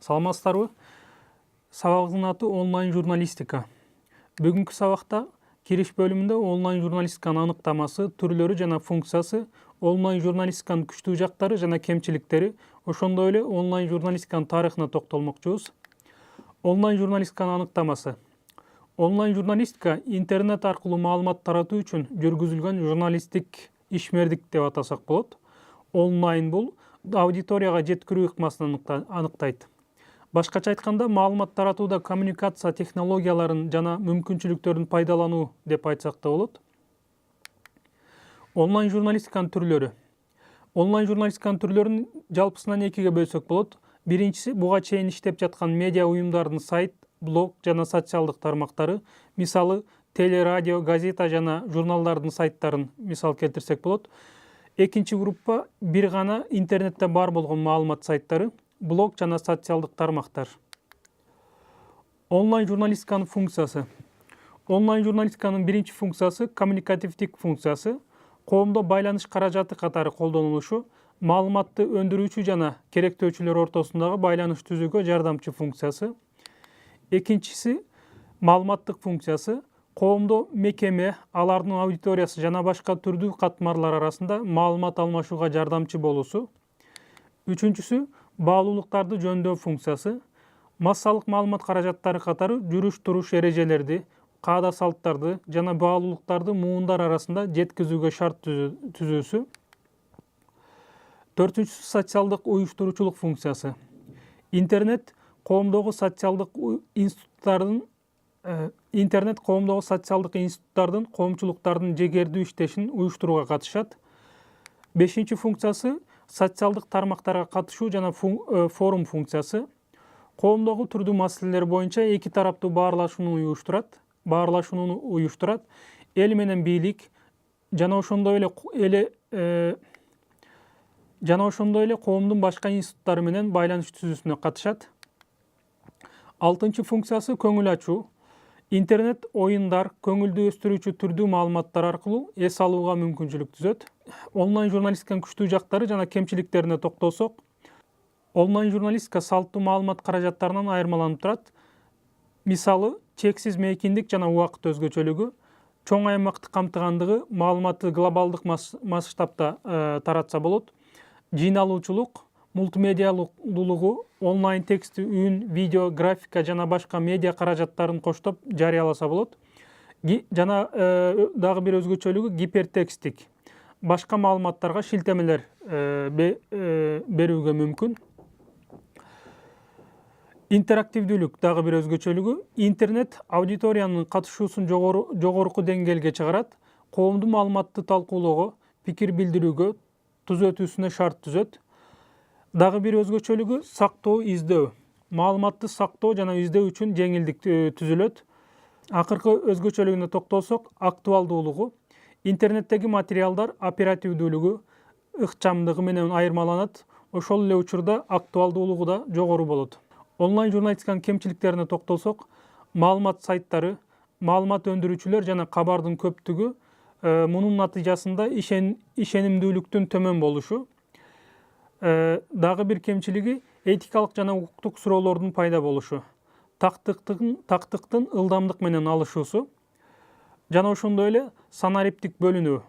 Саламатсыздарбы? Сабагыбыздын аты онлайн журналистика. Бүгүнкү сабакта кириш бөлүмүндө онлайн журналистиканын аныктамасы, түрлөрү жана функциясы, онлайн журналистиканын күчтүү жактары жана кемчиликтери, ошондой эле онлайн журналистиканын тарыхына токтолмокчубуз. Онлайн журналистиканын аныктамасы. Онлайн журналистика интернет аркылуу маалымат таратуу үчүн жүргүзүлгөн журналисттик ишмердик деп атасак болот. Онлайн бул аудиторияга жеткирүү ыкмасын аныктайт. Башкача айтканда, маалымат таратууда коммуникация технологияларын жана мүмкүнчүлүктөрүн пайдалануу деп айтсак да болот. Онлайн журналистиканын түрлөрү. Онлайн журналистиканын түрлөрүн жалпысынан экиге бөлсөк болот. Биринчиси буга чейин иштеп жаткан медиа уюмдардын сайт, блог жана социалдык тармактары, мисалы теле, радио, газета жана журналдардын сайттарын мисал келтирсек болот. Экинчи группа бир гана интернетте бар болгон маалымат сайттары, блог жана социалдык тармактар. Онлайн журналистиканын функциясы. Онлайн журналистиканын биринчи функциясы коммуникативдик функциясы, коомдо байланыш каражаты катары колдонулушу, маалыматты өндүрүүчү жана керектөөчүлөр ортосундагы байланыш түзүүгө жардамчы функциясы. Экинчиси маалыматтык функциясы, коомдо мекеме, алардын аудиториясы жана башка түрдүү катмарлар арасында маалымат алмашууга жардамчы болуусу. Үчүнчүсү баалуулуктарды жөндөөө функциясы, массалык маалымат каражаттары катары жүрүш-туруш эрежелерди, каада салттарды жана баалуулуктарды муундар арасында жеткизүүгө шарт түзүүсү. Төртүнчүсү социалдык уюштуруучулук функциясы. Интернет коомдогу социалдык институттардын коомчулуктардын жегердүү иштешин уюштурууга катышат. Бешинчи функциясы социалдык тармактарга катышуу жана форум функциясы. Коомдогу түрдүү маселелер боюнча эки тараптуу баарлашууну уюштурат. Эл менен бийлик жана ошондой эле коомдун башка институттары менен байланыш түзүүсүнө катышат. Алтынчы функциясы көңүл ачуу. Интернет оюндар, көңүлдү өстүрүүчү түрдүү маалыматтар аркылуу эс алууга мүмкүнчүлүк түзөт. Онлайн журналистиканын күчтүү жактары жана кемчиликтерине токтолсок, онлайн журналистика салттуу маалымат каражаттарынан айырмаланып турат. Мисалы, чексиз мейкиндик жана убакыт өзгөчөлүгү, чоң аймакты камтыгандыгы, маалыматты глобалдык масштабта таратса болот. Жыйналуучулук, мультимедиалуулугу, онлайн текстти, үн, видео, графика жана башка медиа каражаттарын коштоп жарыяласа болот. Жана дагы бир өзгөчөлүгү гипертексттик. Башка маалыматтарга шилтемелер берүүгө мүмкүн. Интерактивдүүлүк дагы бир өзгөчөлүгү. Интернет аудиториянын катышуусун жогорку деңгээлге чыгарат, коомдун маалыматты талкуулоого, пикир билдирүүгө, түзөтүүсүнө шарт түзөт. Дагы бир өзгөчөлүгү сактоо, издөө. Маалыматты сактоо жана издөө үчүн жеңилдик түзүлөт. Акыркы өзгөчөлүгүнө токтолсок, актуалдуулугу. Интернеттеги материалдар оперативдүүлүгү, ыкчамдыгы менен айырмаланат. Ошол эле учурда актуалдуулугу да жогору болот. Онлайн журналистиканын кемчиликтерине токтолсок, маалымат сайттары, маалымат өндүрүүчүлөр жана кабардын көптүгү, мунун натыйжасында ишенимдүүлүктүн төмөн болушу. Дагы бир кемчилиги этикалык жана укуктук суроолордун пайда болушу. Тактыктын ылдамдык менен алышуусу. Жана ошондой эле санариптик бөлүнүү.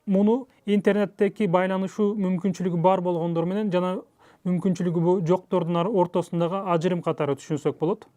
Муну интернеттеги байланышуу мүмкүнчүлүгү бар болгондор менен жана мүмкүнчүлүгү жоктордун ортосундагы ажырым катары түшүнсөк болот.